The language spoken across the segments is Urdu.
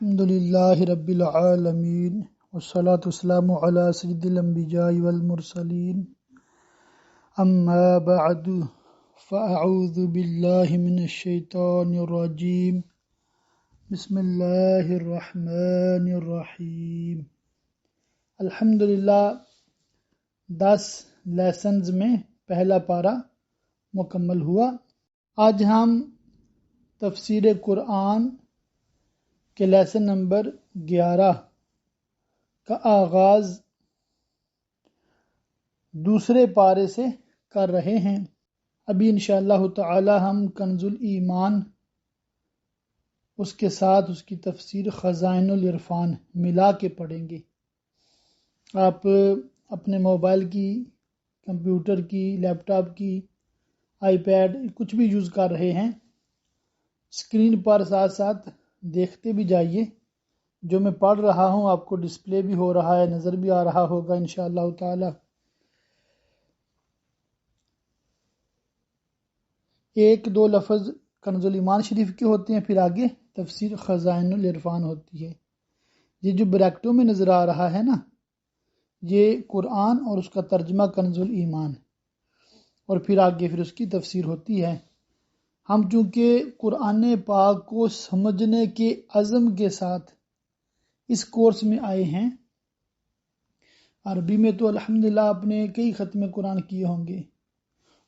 الحمد للہ رب العالمین والصلاة والسلام علی سید الانبیاء والمرسلین اما بعد فاعوذ باللہ من الشیطان الرجیم بسم اللہ الرحمن الرحیم۔ الحمدللہ 10 لیسنز میں پہلا پارہ مکمل ہوا۔ آج ہم تفسیر قرآن کے لیسن نمبر 11 کا آغاز دوسرے پارے سے کر رہے ہیں۔ ابھی انشاءاللہ تعالی ہم کنز الایمان اس کے ساتھ اس کی تفسیر خزائن العرفان ملا کے پڑھیں گے۔ آپ اپنے موبائل کی، کمپیوٹر کی، لیپ ٹاپ کی، آئی پیڈ کچھ بھی یوز کر رہے ہیں، اسکرین پر ساتھ ساتھ دیکھتے بھی جائیے۔ جو میں پڑھ رہا ہوں آپ کو ڈسپلے بھی ہو رہا ہے، نظر بھی آ رہا ہوگا انشاءاللہ تعالی۔ ایک دو لفظ کنز الایمان شریف کے ہوتے ہیں، پھر آگے تفسیر خزائن العرفان ہوتی ہے۔ یہ جو بریکٹوں میں نظر آ رہا ہے نا، یہ قرآن اور اس کا ترجمہ کنز الایمان، اور پھر آگے اس کی تفسیر ہوتی ہے۔ ہم چونکہ قرآن پاک کو سمجھنے کے عزم کے ساتھ اس کورس میں آئے ہیں، عربی میں تو الحمدللہ آپ نے کئی ختم قرآن کیے ہوں گے،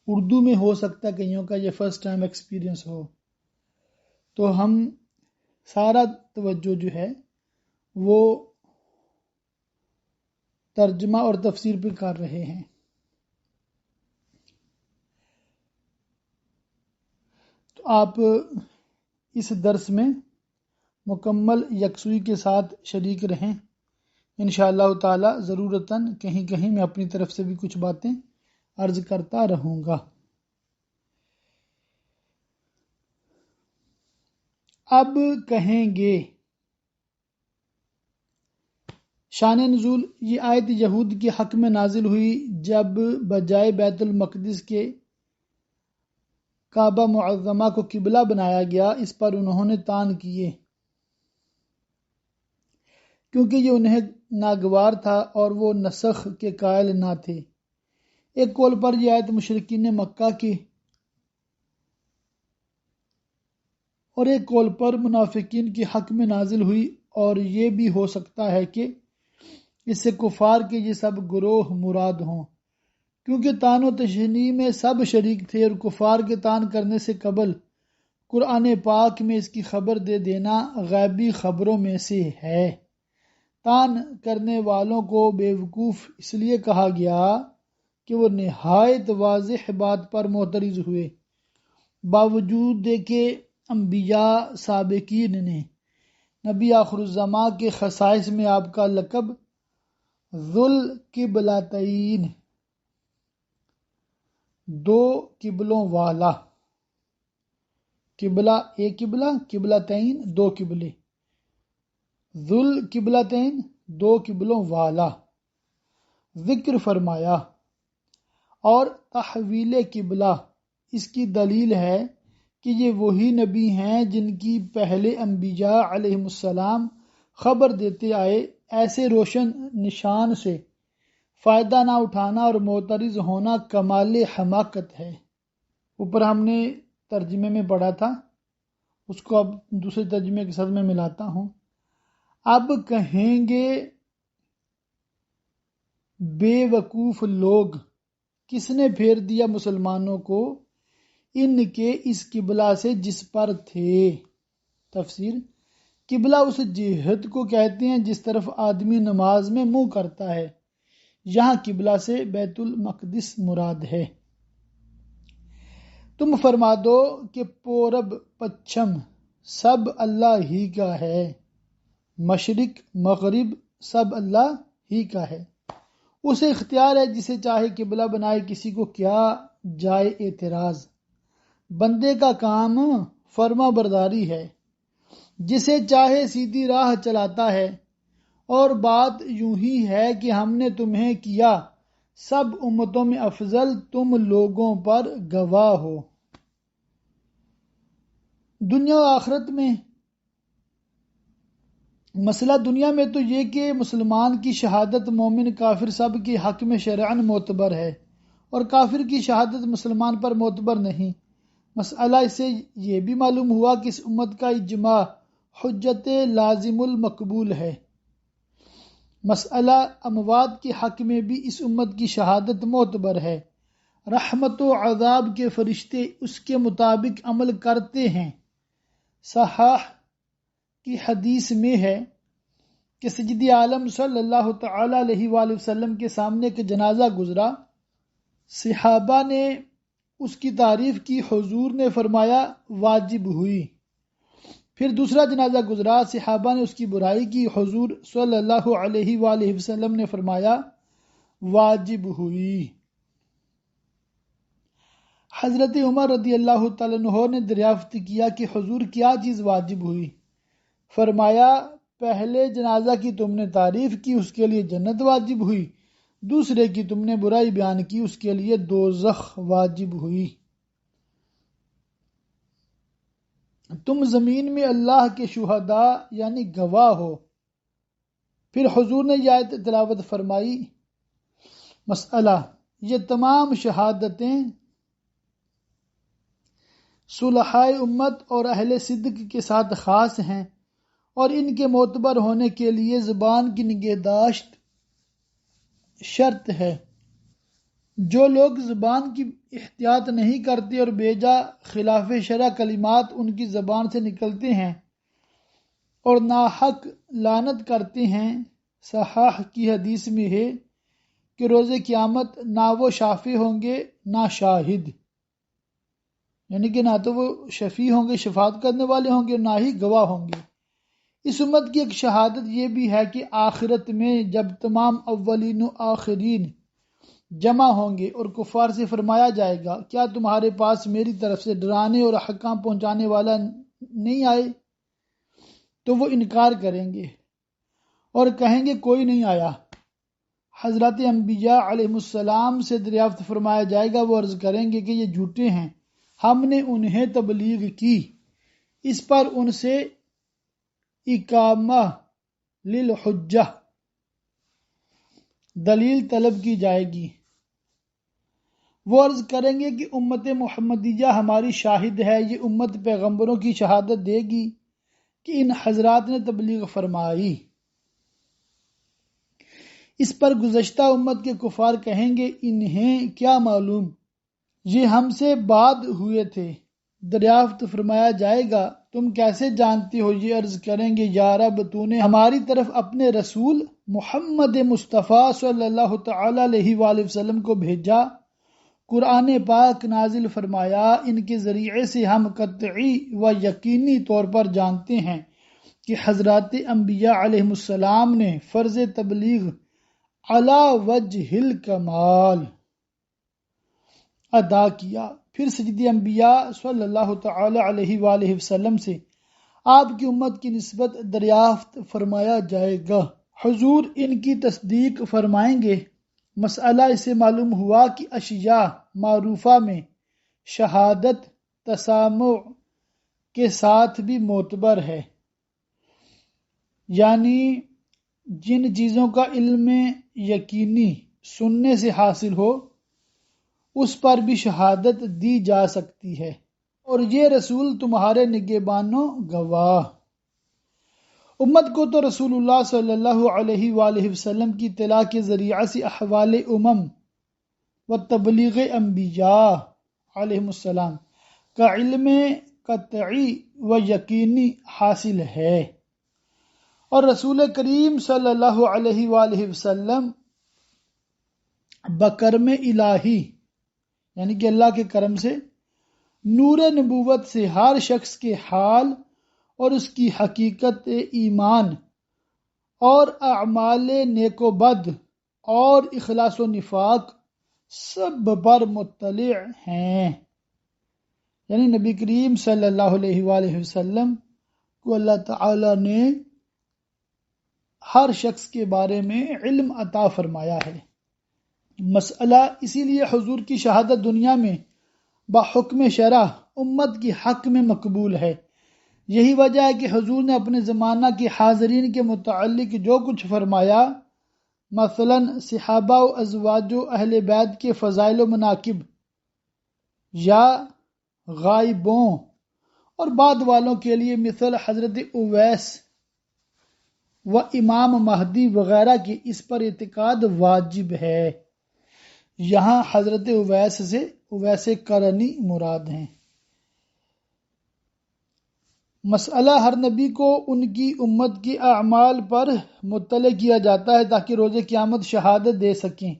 اردو میں ہو سکتا ہے کئیوں کا یہ فرسٹ ٹائم ایکسپیرینس ہو، تو ہم سارا توجہ جو ہے وہ ترجمہ اور تفسیر پہ کر رہے ہیں۔ تو آپ اس درس میں مکمل یکسوئی کے ساتھ شریک رہیں انشاءاللہ تعالی۔ ضرورتاً کہیں کہیں میں اپنی طرف سے بھی کچھ باتیں عرض کرتا رہوں گا۔ اب کہیں گے شان نزول، یہ آیت یہود کے حق میں نازل ہوئی جب بجائے بیت المقدس کے کعبہ معظمہ کو قبلہ بنایا گیا، اس پر انہوں نے طعن کیے کیونکہ یہ انہیں ناگوار تھا اور وہ نسخ کے قائل نہ تھے۔ ایک قول پر یہ آیت مشرکین مکہ کی اور ایک قول پر منافقین کے حق میں نازل ہوئی، اور یہ بھی ہو سکتا ہے کہ اس سے کفار کے یہ سب گروہ مراد ہوں، کیونکہ طعن و تشنیع میں سب شریک تھے، اور کفار کے طعن کرنے سے قبل قرآن پاک میں اس کی خبر دے دینا غیبی خبروں میں سے ہے۔ طعن کرنے والوں کو بیوقوف اس لیے کہا گیا کہ وہ نہایت واضح بات پر معترض ہوئے، باوجود کہ انبیاء سابقین نے نبی آخر الزماں کے خصائص میں آپ کا لقب ذوالقبلتین، دو قبلوں والا، قبلہ ایک قبلہ، قبلتین دو قبلے، ذوالقبلتین دو قبلوں والا ذکر فرمایا۔ اور تحویل قبلہ اس کی دلیل ہے کہ یہ وہی نبی ہیں جن کی پہلے انبیاء علیہ السلام خبر دیتے آئے۔ ایسے روشن نشان سے فائدہ نہ اٹھانا اور معترض ہونا کمال حماقت ہے۔ اوپر ہم نے ترجمے میں پڑھا تھا، اس کو اب دوسرے ترجمے کے ساتھ میں ملاتا ہوں۔ اب کہیں گے بے وقوف لوگ، کس نے پھیر دیا مسلمانوں کو ان کے اس قبلہ سے جس پر تھے؟ تفسیر، قبلہ اس جہت کو کہتے ہیں جس طرف آدمی نماز میں منہ کرتا ہے، یہاں قبلہ سے بیت المقدس مراد ہے۔ تم فرما دو کہ پورب پچھم سب اللہ ہی کا ہے، مشرق مغرب سب اللہ ہی کا ہے، اسے اختیار ہے جسے چاہے قبلہ بنائے، کسی کو کیا جائے اعتراض۔ بندے کا کام فرما برداری ہے، جسے چاہے سیدھی راہ چلاتا ہے، اور بات یوں ہی ہے کہ ہم نے تمہیں کیا سب امتوں میں افضل، تم لوگوں پر گواہ ہو۔ دنیا و آخرت میں مسئلہ دنیا میں تو یہ کہ مسلمان کی شہادت مومن کافر سب کے حق میں شرعاً معتبر ہے، اور کافر کی شہادت مسلمان پر معتبر نہیں۔ مسئلہ اس سے یہ بھی معلوم ہوا کہ اس امت کا اجماع حجت لازم المقبول ہے۔ مسئلہ اموات کے حق میں بھی اس امت کی شہادت معتبر ہے۔ رحمت و عذاب کے فرشتے اس کے مطابق عمل کرتے ہیں۔ صحاح کی حدیث میں ہے کہ سید عالم صلی اللہ تعالی علیہ وآلہ وسلم کے سامنے ایک جنازہ گزرا، صحابہ نے اس کی تعریف کی، حضور نے فرمایا واجب ہوئی۔ پھر دوسرا جنازہ گزرا، صحابہ نے اس کی برائی کی، حضور صلی اللہ علیہ وآلہ وسلم نے فرمایا واجب ہوئی۔ حضرت عمر رضی اللہ تعالیٰ عنہ نے دریافت کیا کہ حضور کیا چیز واجب ہوئی؟ فرمایا پہلے جنازہ کی تم نے تعریف کی، اس کے لیے جنت واجب ہوئی، دوسرے کی تم نے برائی بیان کی، اس کے لیے دوزخ واجب ہوئی۔ تم زمین میں اللہ کے شہداء یعنی گواہ ہو۔ پھر حضور نے یہ آیت تلاوت فرمائی۔ مسئلہ یہ تمام شہادتیں صلحائے امت اور اہل صدق کے ساتھ خاص ہیں، اور ان کے معتبر ہونے کے لیے زبان کی نگہداشت شرط ہے۔ جو لوگ زبان کی احتیاط نہیں کرتے اور بیجا خلاف شرع کلمات ان کی زبان سے نکلتے ہیں اور ناحق لعنت کرتے ہیں، صحاح کی حدیث میں ہے کہ روز قیامت نہ وہ شافع ہوں گے نہ شاہد، یعنی کہ نہ تو وہ شفیع ہوں گے، شفاعت کرنے والے ہوں گے، نہ ہی گواہ ہوں گے۔ اس امت کی ایک شہادت یہ بھی ہے کہ آخرت میں جب تمام اولین و آخرین جمع ہوں گے اور کفار سے فرمایا جائے گا کیا تمہارے پاس میری طرف سے ڈرانے اور احکام پہنچانے والا نہیں آئے؟ تو وہ انکار کریں گے اور کہیں گے کوئی نہیں آیا۔ حضرات انبیاء علیہ السلام سے دریافت فرمایا جائے گا، وہ عرض کریں گے کہ یہ جھوٹے ہیں، ہم نے انہیں تبلیغ کی۔ اس پر ان سے اقامہ للحجہ دلیل طلب کی جائے گی۔ وہ عرض کریں گے کہ امت محمدیہ ہماری شاہد ہے، یہ امت پیغمبروں کی شہادت دے گی کہ ان حضرات نے تبلیغ فرمائی۔ اس پر گزشتہ امت کے کفار کہیں گے انہیں کیا معلوم، یہ ہم سے بعد ہوئے تھے۔ دریافت فرمایا جائے گا تم کیسے جانتے ہو؟ یہ عرض کریں گے یا رب تو نے ہماری طرف اپنے رسول محمد مصطفیٰ صلی اللہ تعالی علیہ وآلہ وسلم کو بھیجا، قرآن پاک نازل فرمایا، ان کے ذریعے سے ہم قطعی و یقینی طور پر جانتے ہیں کہ حضرات انبیاء علیہ السلام نے فرض تبلیغ علی وجہ الکمال ادا کیا۔ پھر سید انبیاء صلی اللہ تعالی علیہ وآلہ وسلم سے آپ کی امت کی نسبت دریافت فرمایا جائے گا، حضور ان کی تصدیق فرمائیں گے۔ مسئلہ اسے معلوم ہوا کہ اشیاء معروفہ میں شہادت تسامع کے ساتھ بھی معتبر ہے، یعنی جن چیزوں کا علم یقینی سننے سے حاصل ہو اس پر بھی شہادت دی جا سکتی ہے، اور یہ رسول تمہارے نگہبانوں گواہ۔ امت کو تو رسول اللہ صلی اللہ علیہ وآلہ وسلم کی اطلاع کے ذریعہ سے احوال امم و تبلیغ انبیاء علیہ السلام کا علم قطعی و یقینی حاصل ہے، اور رسول کریم صلی اللہ علیہ وآلہ وسلم بکرم الہی یعنی کہ اللہ کے کرم سے نور نبوت سے ہر شخص کے حال اور اس کی حقیقت ایمان اور اعمال نیک و بد اور اخلاص و نفاق سب پر مطلع ہیں، یعنی نبی کریم صلی اللہ علیہ وآلہ وسلم کو اللہ تعالی نے ہر شخص کے بارے میں علم عطا فرمایا ہے۔ مسئلہ اسی لیے حضور کی شہادت دنیا میں بحکم شرع امت کی حق میں مقبول ہے، یہی وجہ ہے کہ حضور نے اپنے زمانہ کے حاضرین کے متعلق جو کچھ فرمایا، مثلا صحابہ و ازواج و اہل بیت کے فضائل و مناقب یا غائبوں اور بعد والوں کے لیے مثل حضرت اویس و امام مہدی وغیرہ کی اس پر اعتقاد واجب ہے۔ یہاں حضرت اویس سے اویس قرنی مراد ہیں۔ مسئلہ، ہر نبی کو ان کی امت کی اعمال پر مطلع کیا جاتا ہے تاکہ روز قیامت شہادت دے سکیں۔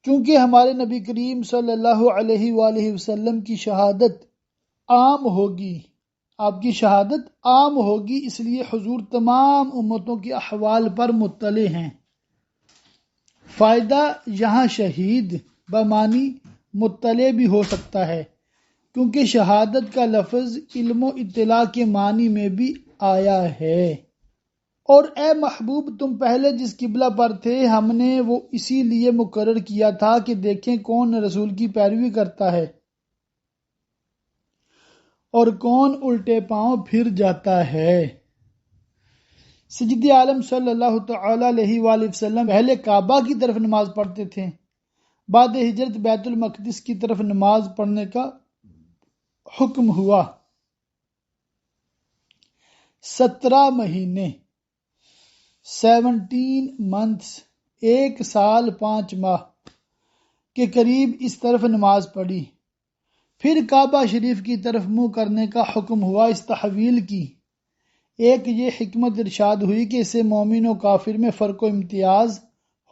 چونکہ ہمارے نبی کریم صلی اللہ علیہ وآلہ وسلم کی شہادت عام ہوگی، آپ کی شہادت عام ہوگی، اس لیے حضور تمام امتوں کے احوال پر مطلع ہیں۔ فائدہ، یہاں شہید بمعنی مطلع بھی ہو سکتا ہے، کیونکہ شہادت کا لفظ علم و اطلاع کے معنی میں بھی آیا ہے۔ اور اے محبوب، تم پہلے جس قبلہ پر تھے ہم نے وہ اسی لیے مقرر کیا تھا کہ دیکھیں کون رسول کی پیروی کرتا ہے اور کون الٹے پاؤں پھر جاتا ہے۔ سید عالم صلی اللہ تعالی علیہ وآلہ وسلم پہلے کعبہ کی طرف نماز پڑھتے تھے، بعد ہجرت بیت المقدس کی طرف نماز پڑھنے کا حکم ہوا۔ 17 مہینے 17 months، 1 سال 5 ماہ کے قریب اس طرف نماز پڑھی، پھر کعبہ شریف کی طرف منہ کرنے کا حکم ہوا۔ اس تحویل کی ایک یہ حکمت ارشاد ہوئی کہ اس سے مومن و کافر میں فرق و امتیاز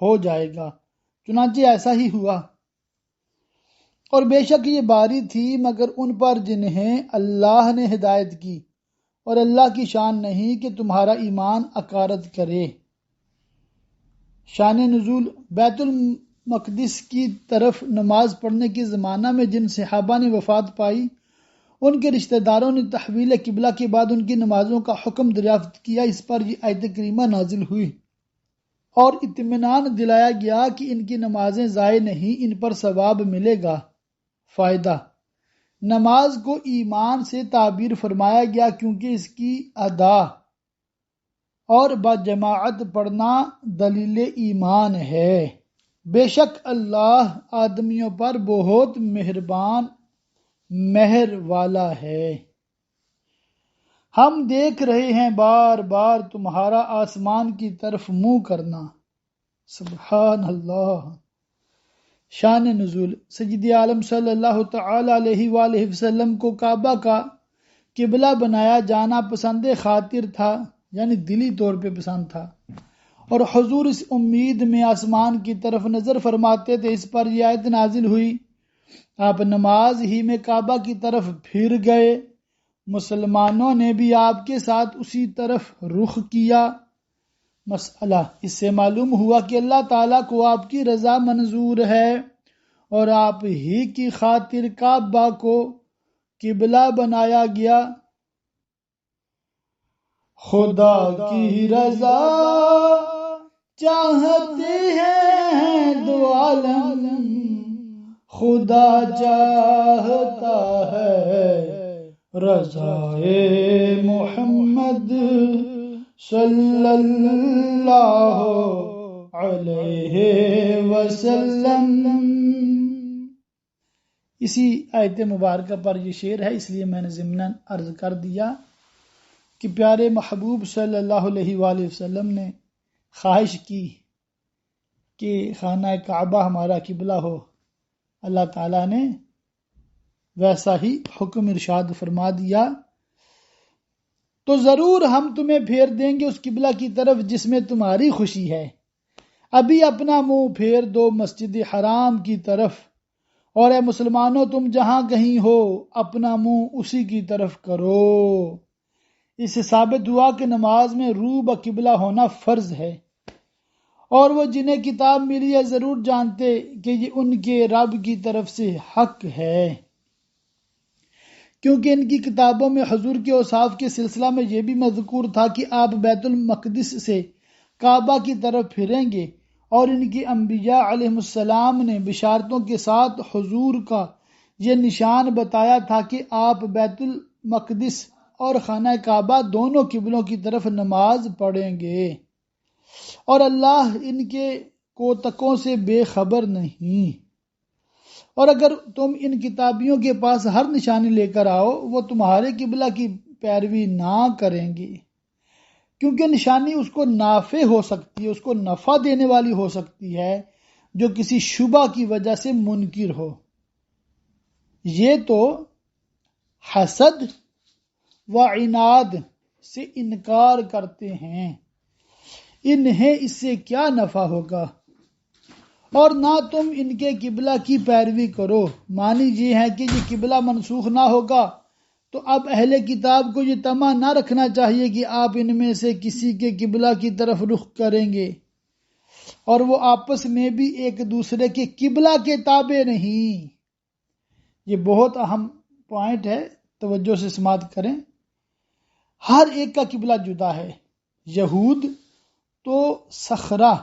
ہو جائے گا، چنانچہ ایسا ہی ہوا۔ اور بے شک یہ باری تھی مگر ان پر جنہیں اللہ نے ہدایت کی، اور اللہ کی شان نہیں کہ تمہارا ایمان اکارت کرے۔ شان نزول، بیت المقدس کی طرف نماز پڑھنے کے زمانہ میں جن صحابہ نے وفات پائی، ان کے رشتہ داروں نے تحویل قبلہ کے بعد ان کی نمازوں کا حکم دریافت کیا۔ اس پر یہ آیت کریمہ نازل ہوئی اور اطمینان دلایا گیا کہ ان کی نمازیں ضائع نہیں، ان پر ثواب ملے گا۔ فائدہ، نماز کو ایمان سے تعبیر فرمایا گیا کیونکہ اس کی ادا اور بجماعت پڑھنا دلیل ایمان ہے۔ بے شک اللہ آدمیوں پر بہت مہربان مہر والا ہے۔ ہم دیکھ رہے ہیں بار بار تمہارا آسمان کی طرف منہ کرنا۔ سبحان اللہ۔ شان نزول، سید عالم صلی اللہ تعالی علیہ وآلہ وسلم کو کعبہ کا قبلہ بنایا جانا پسند خاطر تھا، یعنی دلی طور پہ پسند تھا، اور حضور اس امید میں آسمان کی طرف نظر فرماتے تھے۔ اس پر یہ آیت نازل ہوئی، آپ نماز ہی میں کعبہ کی طرف پھر گئے، مسلمانوں نے بھی آپ کے ساتھ اسی طرف رخ کیا۔ مسئلہ، اس سے معلوم ہوا کہ اللہ تعالیٰ کو آپ کی رضا منظور ہے اور آپ ہی کی خاطر کعبہ کو قبلہ بنایا گیا۔ خدا کی رضا چاہتے ہیں دو عالم، خدا چاہتا ہے رضائے محمد صلی اللہ علیہ وسلم۔ اسی آیت مبارکہ پر یہ شعر ہے، اس لیے میں نے ضمناً عرض کر دیا کہ پیارے محبوب صلی اللہ علیہ وآلہ وسلم نے خواہش کی کہ خانہ کعبہ ہمارا قبلہ ہو، اللہ تعالیٰ نے ویسا ہی حکم ارشاد فرما دیا۔ تو ضرور ہم تمہیں پھیر دیں گے اس قبلہ کی طرف جس میں تمہاری خوشی ہے۔ ابھی اپنا منہ پھیر دو مسجد حرام کی طرف، اور اے مسلمانوں تم جہاں کہیں ہو اپنا منہ اسی کی طرف کرو۔ اس سے ثابت ہوا کہ نماز میں رو بقبلہ ہونا فرض ہے، اور وہ جنہیں کتاب ملی ہے ضرور جانتے کہ یہ ان کے رب کی طرف سے حق ہے، کیونکہ ان کی کتابوں میں حضور کے اوصاف کے سلسلہ میں یہ بھی مذکور تھا کہ آپ بیت المقدس سے کعبہ کی طرف پھریں گے، اور ان کی انبیاء علیہ السلام نے بشارتوں کے ساتھ حضور کا یہ نشان بتایا تھا کہ آپ بیت المقدس اور خانہ کعبہ دونوں قبلوں کی طرف نماز پڑھیں گے، اور اللہ ان کے کوتکوں سے بے خبر نہیں۔ اور اگر تم ان کتابیوں کے پاس ہر نشانی لے کر آؤ، وہ تمہارے قبلہ کی پیروی نہ کریں گے، کیونکہ نشانی اس کو نافع ہو سکتی ہے، اس کو نفع دینے والی ہو سکتی ہے جو کسی شبہ کی وجہ سے منکر ہو۔ یہ تو حسد و عناد سے انکار کرتے ہیں، انہیں اس سے کیا نفع ہوگا، اور نہ تم ان کے قبلہ کی پیروی کرو۔ معنی یہ ہے کہ یہ قبلہ منسوخ نہ ہوگا تو اب اہل کتاب کو یہ طمع نہ رکھنا چاہیے کہ آپ ان میں سے کسی کے قبلہ کی طرف رخ کریں گے، اور وہ آپس میں بھی ایک دوسرے کے قبلہ کے تابع نہیں۔ یہ بہت اہم پوائنٹ ہے، توجہ سے سماعت کریں۔ ہر ایک کا قبلہ جدا ہے۔ یہود تو صخرہ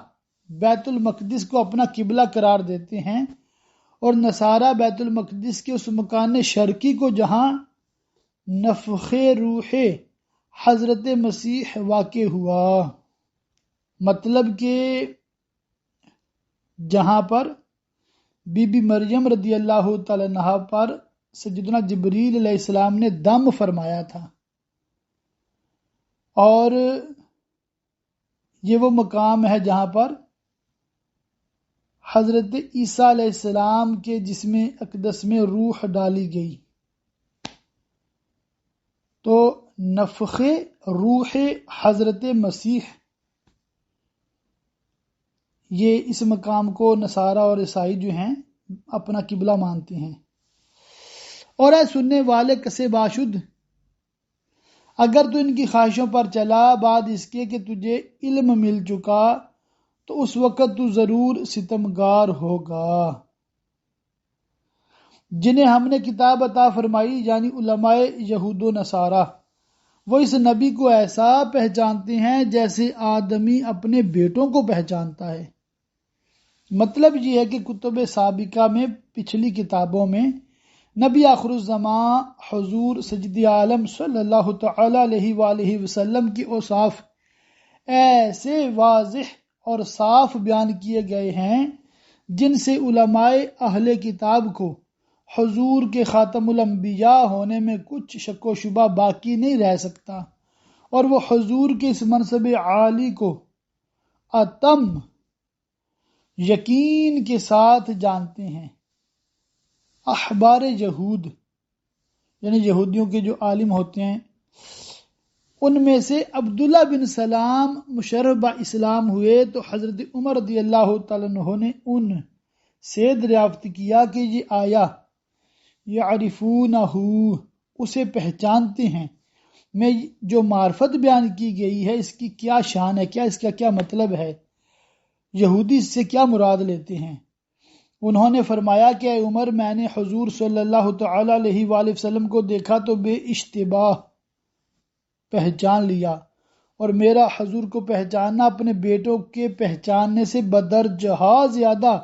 بیت المقدس کو اپنا قبلہ قرار دیتے ہیں، اور نصارہ بیت المقدس کے اس مکان شرقی کو جہاں نفخ روح حضرت مسیح واقع ہوا، مطلب کہ جہاں پر بی بی مریم رضی اللہ تعالی عنہا پر سیدنا جبریل علیہ السلام نے دم فرمایا تھا، اور یہ وہ مقام ہے جہاں پر حضرت عیسیٰ علیہ السلام کے جسم اقدس میں روح ڈالی گئی۔ تو نفخ روح حضرت مسیح، یہ اس مقام کو نصارہ اور عیسائی جو ہیں اپنا قبلہ مانتے ہیں۔ اور اے سننے والے کسے باشد، اگر تو ان کی خواہشوں پر چلا بعد اس کے کہ تجھے علم مل چکا، تو اس وقت تو ضرور ستمگار ہوگا۔ جنہیں ہم نے کتاب عطا فرمائی یعنی علماء یہود و نصارہ، وہ اس نبی کو ایسا پہچانتے ہیں جیسے آدمی اپنے بیٹوں کو پہچانتا ہے۔ مطلب یہ ہے کہ کتب سابقہ میں، پچھلی کتابوں میں، نبی آخر الزمان حضور سید عالم صلی اللہ تعالی علیہ وآلہ وسلم کی اوصاف ایسے واضح اور صاف بیان کیے گئے ہیں جن سے علماء اہل کتاب کو حضور کے خاتم الانبیاء ہونے میں کچھ شک و شبہ باقی نہیں رہ سکتا، اور وہ حضور کے اس منصب عالی کو اتم یقین کے ساتھ جانتے ہیں۔ احبار یہود یعنی یہودیوں کے جو عالم ہوتے ہیں، ان میں سے عبداللہ بن سلام مشرف با اسلام ہوئے تو حضرت عمر رضی اللہ تعالیٰ عنہ نے ان سے دریافت کیا کہ یہ آیا یعرفونہ، اسے پہچانتے ہیں، میں جو معرفت بیان کی گئی ہے اس کی کیا شان ہے، کیا اس کا کیا مطلب ہے، یہودی اس سے کیا مراد لیتے ہیں؟ انہوں نے فرمایا کہ اے عمر، میں نے حضور صلی اللہ تعالی علیہ وآلہ وسلم کو دیکھا تو بے اشتباہ پہچان لیا، اور میرا حضور کو پہچاننا اپنے بیٹوں کے پہچاننے سے بدرجہ زیادہ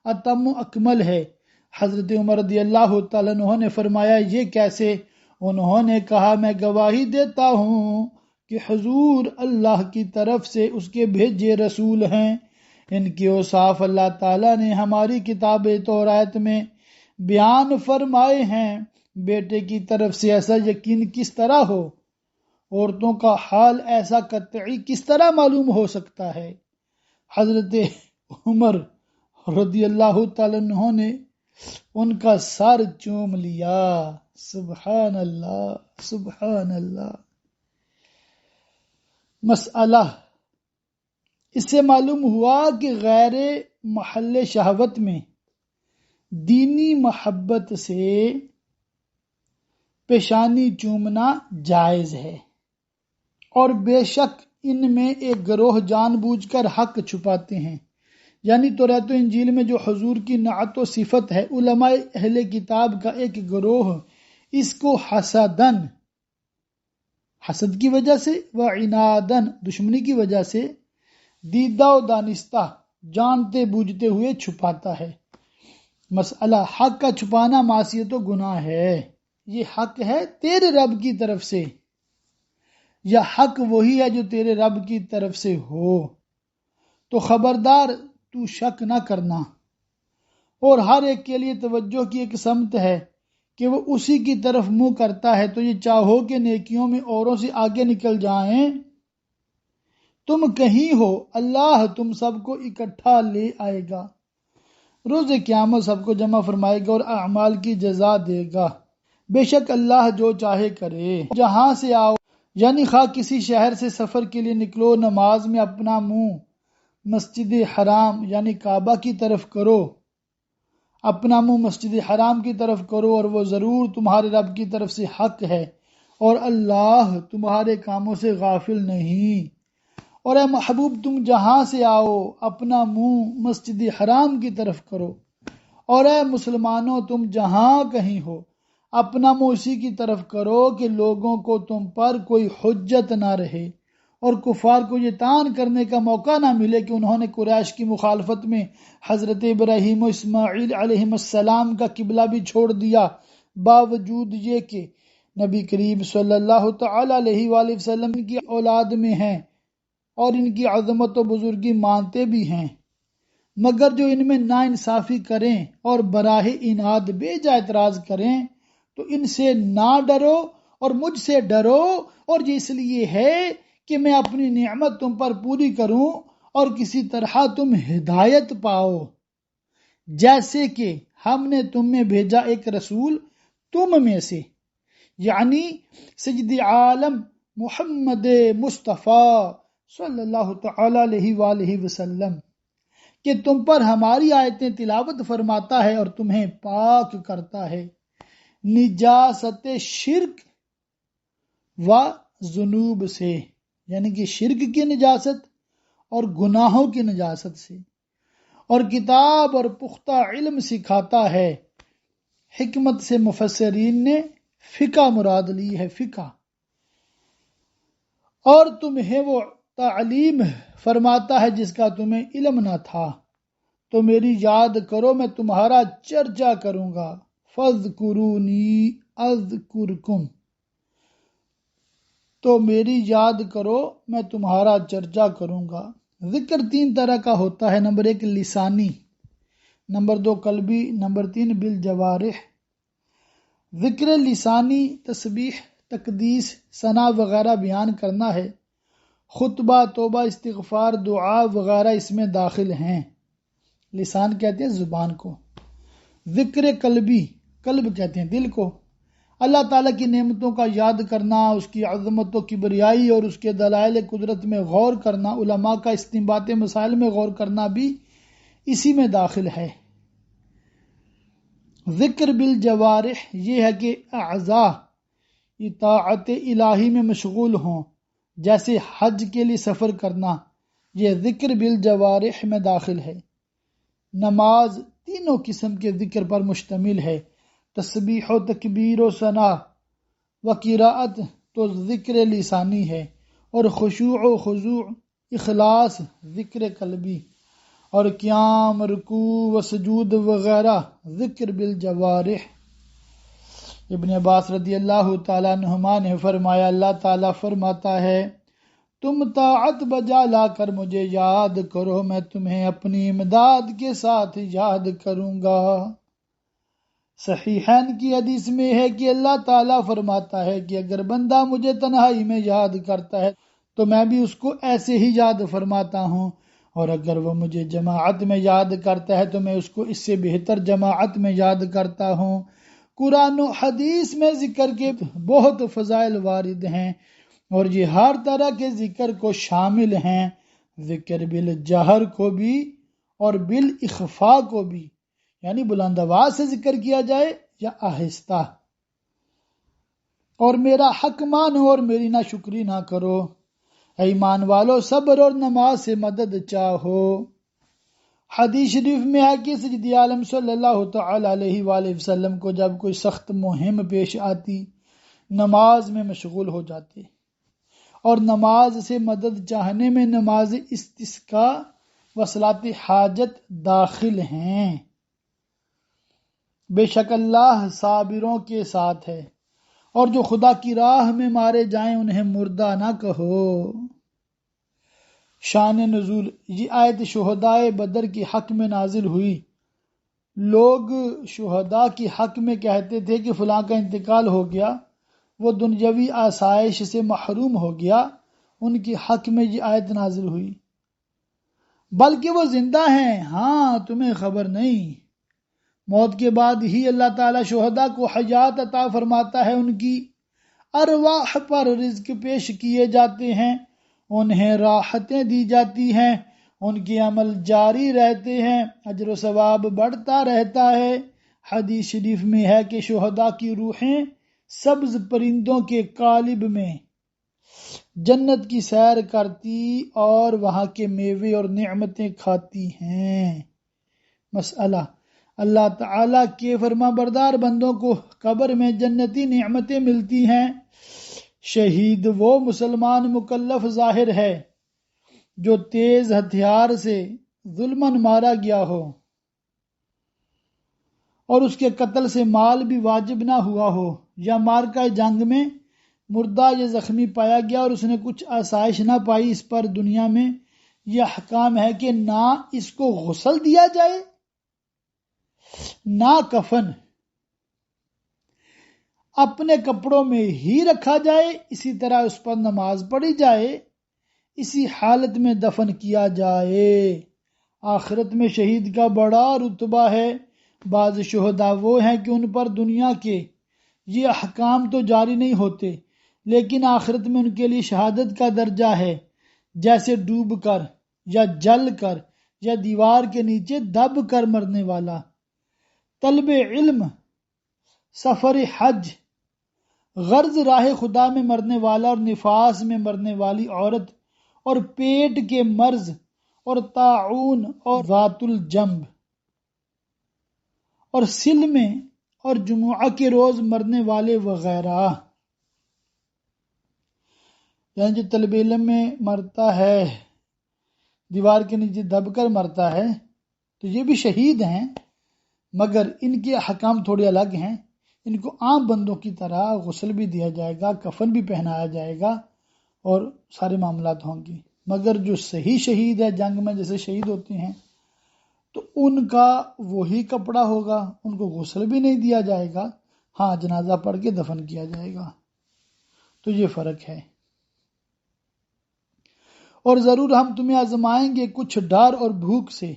اتم و اکمل ہے۔ حضرت عمر رضی اللہ تعالیٰ عنہ نے فرمایا یہ کیسے؟ انہوں نے کہا میں گواہی دیتا ہوں کہ حضور اللہ کی طرف سے اس کے بھیجے رسول ہیں، ان کی اوصاف اللہ تعالیٰ نے ہماری کتاب تورات میں بیان فرمائے ہیں۔ بیٹے کی طرف سے ایسا یقین کس طرح ہو، عورتوں کا حال ایسا قطعی کس طرح معلوم ہو سکتا ہے؟ حضرت عمر رضی اللہ تعالیٰ عنہ نے ان کا سر چوم لیا۔ سبحان اللہ، سبحان اللہ۔ مسئلہ، اس سے معلوم ہوا کہ غیر محل شہوت میں دینی محبت سے پیشانی چومنا جائز ہے، اور بے شک ان میں ایک گروہ جان بوجھ کر حق چھپاتے ہیں، یعنی تورات و انجیل میں جو حضور کی نعت و صفت ہے، علماء اہل کتاب کا ایک گروہ اس کو حسدن، حسد کی وجہ سے، و عنادن، دشمنی کی وجہ سے، دیدہ و دانستہ، جانتے بوجھتے ہوئے چھپاتا ہے۔ مسئلہ، حق کا چھپانا معصیت و گناہ ہے، یہ حق ہے تیرے رب کی طرف سے، یا حق وہی ہے جو تیرے رب کی طرف سے ہو، تو خبردار تو شک نہ کرنا۔ اور ہر ایک کے لیے توجہ کی ایک سمت ہے کہ وہ اسی کی طرف منہ کرتا ہے، تو یہ چاہو کہ نیکیوں میں اوروں سے آگے نکل جائیں۔ تم کہیں ہو، اللہ تم سب کو اکٹھا لے آئے گا، روز قیامت سب کو جمع فرمائے گا اور اعمال کی جزا دے گا۔ بے شک اللہ جو چاہے کرے۔ جہاں سے آؤ یعنی خواہ کسی شہر سے سفر کے لیے نکلو، نماز میں اپنا منہ مسجد حرام یعنی کعبہ کی طرف کرو، اپنا منہ مسجد حرام کی طرف کرو، اور وہ ضرور تمہارے رب کی طرف سے حق ہے، اور اللہ تمہارے کاموں سے غافل نہیں۔ اور اے محبوب تم جہاں سے آؤ اپنا منہ مسجد حرام کی طرف کرو، اور اے مسلمانوں تم جہاں کہیں ہو اپنا منہ اسی کی طرف کرو کہ لوگوں کو تم پر کوئی حجت نہ رہے، اور کفار کو یہ تان کرنے کا موقع نہ ملے کہ انہوں نے قریش کی مخالفت میں حضرت ابراہیم و اسماعیل علیہ السلام کا قبلہ بھی چھوڑ دیا، باوجود یہ کہ نبی کریم صلی اللہ تعالی علیہ وآلہ وسلم کی اولاد میں ہیں اور ان کی عظمت و بزرگی مانتے بھی ہیں، مگر جو ان میں ناانصافی کریں اور براہ اناد بے جا اعتراض کریں تو ان سے نہ ڈرو اور مجھ سے ڈرو، اور یہ اس لیے ہے کہ میں اپنی نعمت تم پر پوری کروں اور کسی طرح تم ہدایت پاؤ، جیسے کہ ہم نے تم میں بھیجا ایک رسول تم میں سے، یعنی سید عالم محمد مصطفیٰ صلی اللہ تعالی علیہ وآلہ وسلم، کہ تم پر ہماری آیتیں تلاوت فرماتا ہے اور تمہیں پاک کرتا ہے نجاست شرک و ذنوب سے، یعنی کہ شرک کی نجاست اور گناہوں کی نجاست سے، اور کتاب اور پختہ علم سکھاتا ہے۔ حکمت سے مفسرین نے فقہ مراد لی ہے، فقہ، اور تمہیں وہ تعلیم فرماتا ہے جس کا تمہیں علم نہ تھا، تو میری یاد کرو میں تمہارا چرچا کروں گا، فاذکرونی اذکرکم، تو میری یاد کرو میں تمہارا چرچا کروں گا۔ ذکر تین طرح کا ہوتا ہے، نمبر 1 لسانی، نمبر 2 قلبی، نمبر 3 بالجوارح۔ ذکر لسانی تسبیح، تقدیس، ثنا وغیرہ بیان کرنا ہے، خطبہ، توبہ، استغفار، دعا وغیرہ اس میں داخل ہیں، لسان کہتے ہیں زبان کو۔ ذکر قلبی، قلب کہتے ہیں دل کو، اللہ تعالیٰ کی نعمتوں کا یاد کرنا، اس کی عظمت و کبریائی اور اس کے دلائل قدرت میں غور کرنا، علماء کا استنباط مسائل میں غور کرنا بھی اسی میں داخل ہے۔ ذکر بالجوارح یہ ہے کہ اعضاء اطاعت الہی میں مشغول ہوں، جیسے حج کے لیے سفر کرنا، یہ ذکر بالجوارح میں داخل ہے۔ نماز تینوں قسم کے ذکر پر مشتمل ہے، تسبیح و تکبیر و ثنا و قراءت تو ذکر لسانی ہے، اور خشوع و خضوع، اخلاص ذکر قلبی، اور قیام، رکوع و سجود وغیرہ ذکر بالجوارح۔ ابن عباس رضی اللہ تعالیٰ عنہما نے فرمایا، اللہ تعالیٰ فرماتا ہے تم طاعت بجا لا کر مجھے یاد کرو، میں تمہیں اپنی امداد کے ساتھ یاد کروں گا۔ صحیحین کی حدیث میں ہے کہ اللہ تعالیٰ فرماتا ہے کہ اگر بندہ مجھے تنہائی میں یاد کرتا ہے تو میں بھی اس کو ایسے ہی یاد فرماتا ہوں، اور اگر وہ مجھے جماعت میں یاد کرتا ہے تو میں اس کو اس سے بہتر جماعت میں یاد کرتا ہوں۔ قرآن و حدیث میں ذکر کے بہت فضائل وارد ہیں، اور یہ ہر طرح کے ذکر کو شامل ہیں، ذکر بالجہر کو بھی اور بالاخفاء کو بھی، یعنی بلند آواز سے ذکر کیا جائے یا آہستہ۔ اور میرا حق مانو اور میری ناشکری نہ کرو، اے ایمان والو صبر اور نماز سے مدد چاہو۔ حدیث شریف میں ہے کہ سید عالم صلی اللہ تعالی علیہ وآلہ وسلم کو جب کوئی سخت مہم پیش آتی نماز میں مشغول ہو جاتے، اور نماز سے مدد چاہنے میں نماز استسقاء و صلاۃ حاجت داخل ہیں۔ بے شک اللہ صابروں کے ساتھ ہے اور جو خدا کی راہ میں مارے جائیں انہیں مردہ نہ کہو۔ شان نزول، یہ آیت شہدائے بدر کے حق میں نازل ہوئی۔ لوگ شہداء کی حق میں کہتے تھے کہ فلاں کا انتقال ہو گیا، وہ دنیاوی آسائش سے محروم ہو گیا، ان کی حق میں یہ آیت نازل ہوئی۔ بلکہ وہ زندہ ہیں، ہاں تمہیں خبر نہیں۔ موت کے بعد ہی اللہ تعالیٰ شہداء کو حیات عطا فرماتا ہے، ان کی ارواح پر رزق پیش کیے جاتے ہیں، انہیں راحتیں دی جاتی ہیں، ان کے عمل جاری رہتے ہیں، اجر و ثواب بڑھتا رہتا ہے۔ حدیث شریف میں ہے کہ شہداء کی روحیں سبز پرندوں کے قالب میں جنت کی سیر کرتی اور وہاں کے میوے اور نعمتیں کھاتی ہیں۔ مسئلہ، اللہ تعالیٰ کے فرما بردار بندوں کو قبر میں جنتی نعمتیں ملتی ہیں۔ شہید وہ مسلمان مکلف ظاہر ہے جو تیز ہتھیار سے ظلماً مارا گیا ہو اور اس کے قتل سے مال بھی واجب نہ ہوا ہو، یا مارکہ جنگ میں مردہ یا زخمی پایا گیا اور اس نے کچھ آسائش نہ پائی، اس پر دنیا میں یہ حکام ہے کہ نہ اس کو غسل دیا جائے، نہ کفن، اپنے کپڑوں میں ہی رکھا جائے، اسی طرح اس پر نماز پڑھی جائے، اسی حالت میں دفن کیا جائے۔ آخرت میں شہید کا بڑا رتبہ ہے۔ بعض شہداء وہ ہیں کہ ان پر دنیا کے یہ احکام تو جاری نہیں ہوتے، لیکن آخرت میں ان کے لیے شہادت کا درجہ ہے، جیسے ڈوب کر یا جل کر یا دیوار کے نیچے دب کر مرنے والا، طلب علم، سفر حج، غرض راہ خدا میں مرنے والا، اور نفاس میں مرنے والی عورت، اور پیٹ کے مرض اور طاعون اور ذات الجنب، اور سل میں اور جمعہ کے روز مرنے والے وغیرہ۔ یعنی جو طلب علم میں مرتا ہے، دیوار کے نیچے دب کر مرتا ہے، تو یہ بھی شہید ہیں، مگر ان کے حکام تھوڑے الگ ہیں۔ ان کو عام بندوں کی طرح غسل بھی دیا جائے گا، کفن بھی پہنایا جائے گا اور سارے معاملات ہوں گے۔ مگر جو صحیح شہید ہے، جنگ میں جیسے شہید ہوتے ہیں، تو ان کا وہی کپڑا ہوگا، ان کو غسل بھی نہیں دیا جائے گا، ہاں جنازہ پڑھ کے دفن کیا جائے گا۔ تو یہ فرق ہے۔ اور ضرور ہم تمہیں آزمائیں گے کچھ ڈر اور بھوک سے۔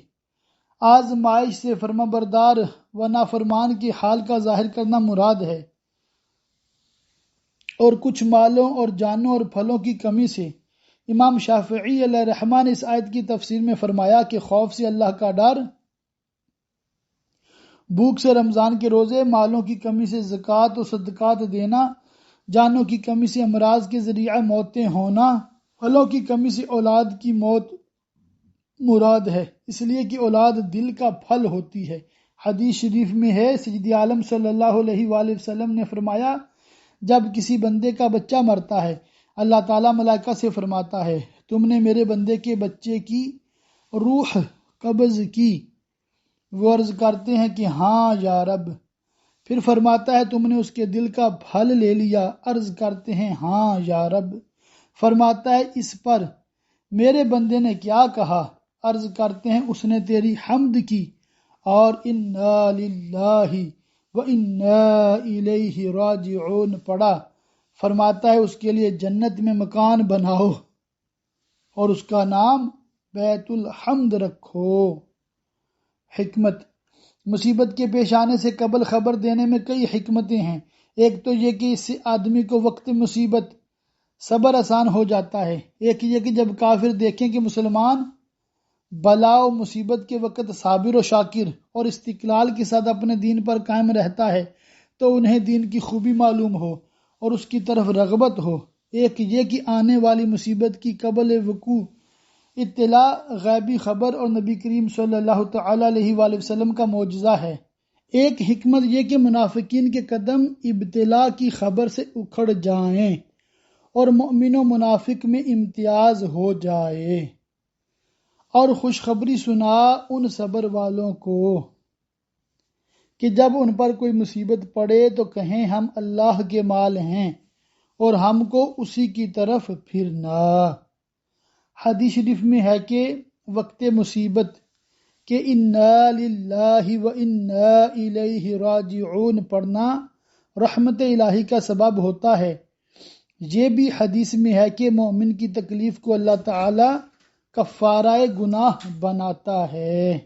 آزمائش سے فرما بردار و نافرمان کی حال کا ظاہر کرنا مراد ہے، اور کچھ مالوں اور جانوں اور پھلوں کی کمی سے۔ امام شافعی علیہ رحمٰ نے اس آیت کی تفسیر میں فرمایا کہ خوف سے اللہ کا ڈر، بھوک سے رمضان کے روزے، مالوں کی کمی سے زکوٰۃ و صدقات دینا، جانوں کی کمی سے امراض کے ذریعہ موتیں ہونا، پھلوں کی کمی سے اولاد کی موت مراد ہے، اس لیے کہ اولاد دل کا پھل ہوتی ہے۔ حدیث شریف میں ہے، سید عالم صلی اللہ علیہ وآلہ وسلم نے فرمایا، جب کسی بندے کا بچہ مرتا ہے، اللہ تعالیٰ ملائکہ سے فرماتا ہے، تم نے میرے بندے کے بچے کی روح قبض کی؟ وہ عرض کرتے ہیں کہ ہاں یا رب۔ پھر فرماتا ہے، تم نے اس کے دل کا پھل لے لیا؟ عرض کرتے ہیں ہاں یا رب۔ فرماتا ہے، اس پر میرے بندے نے کیا کہا؟ عرض کرتے ہیں، اس نے تیری حمد کی اور انا للہ وَإِنَّا إِلَيْهِ رَاجِعُونَ پڑھا۔ فرماتا ہے، اس کے لیے جنت میں مکان بناؤ اور اس کا نام بیت الحمد رکھو۔ حکمت، مصیبت کے پیش آنے سے قبل خبر دینے میں کئی حکمتیں ہیں۔ ایک تو یہ کہ اس سے آدمی کو وقت مصیبت صبر آسان ہو جاتا ہے۔ ایک یہ کہ جب کافر دیکھیں کہ مسلمان بلا و مصیبت کے وقت صابر و شاکر اور استقلال کے ساتھ اپنے دین پر قائم رہتا ہے، تو انہیں دین کی خوبی معلوم ہو اور اس کی طرف رغبت ہو۔ ایک یہ کہ آنے والی مصیبت کی قبل وقوع اطلاع غیبی خبر اور نبی کریم صلی اللہ تعالی علیہ وآلہ وسلم کا معجزہ ہے۔ ایک حکمت یہ کہ منافقین کے قدم ابتلاء کی خبر سے اکھڑ جائیں اور مومن و منافق میں امتیاز ہو جائے، اور خوشخبری سنا ان صبر والوں کو کہ جب ان پر کوئی مصیبت پڑے تو کہیں ہم اللہ کے مال ہیں اور ہم کو اسی کی طرف پھرنا۔ حدیث شریف میں ہے کہ وقت مصیبت کہ انا للہ و انا الیہ راجعون پڑھنا رحمت الہی کا سبب ہوتا ہے۔ یہ بھی حدیث میں ہے کہ مومن کی تکلیف کو اللہ تعالی کفارہ گناہ بناتا ہے۔